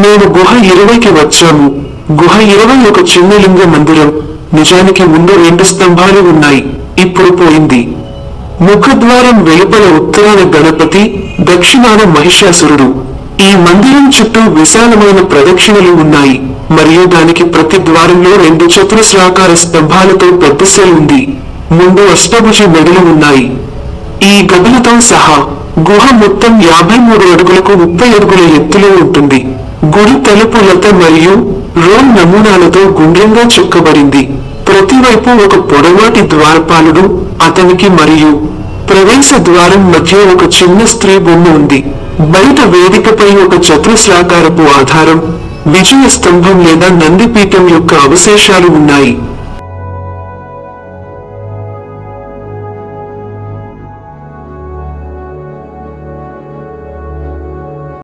మేము గుహ 20కి వచ్చాము. గుహ 20 ఒక చిన్న లింగ మందిరం. నిజానికి ముందు 2 స్తంభాలు ఉన్నాయి, ఇప్పుడు పోయింది. ముఖద్వారం వెలుపల ఉత్తరాన గణపతి, దక్షిణాన మహిషాసురుడు. ఈ మందిరం చుట్టూ విశాలమైన ప్రదక్షిణలు ఉన్నాయి, మరియు దానికి ప్రతి ద్వారంలో 2 చతురస్రాకార స్తంభాలతో పెద్ద సెల్ ఉంది. ముందు అష్టభుజ మెడలు ఉన్నాయి. ఈ గదులతో సహా గుహ మొత్తం 53 అడుగులకు 30 అడుగుల ఎత్తులో ఉంటుంది. గుడి తలుపు లత మరియు రోమ్ నమూనాలతో గుండ్రంగా చెక్కబడింది. ప్రతివైపు ఒక పొడవాటి ద్వారపాలుడు, అతనికి మరియు ప్రవేశ ద్వారం మధ్య ఒక చిన్న స్త్రీ బొమ్మ ఉంది. బయట వేదికపై ఒక చతురస్రాకారపు ఆధారం, విజయ స్తంభం లేదా నందిపీఠం యొక్క అవశేషాలు ఉన్నాయి.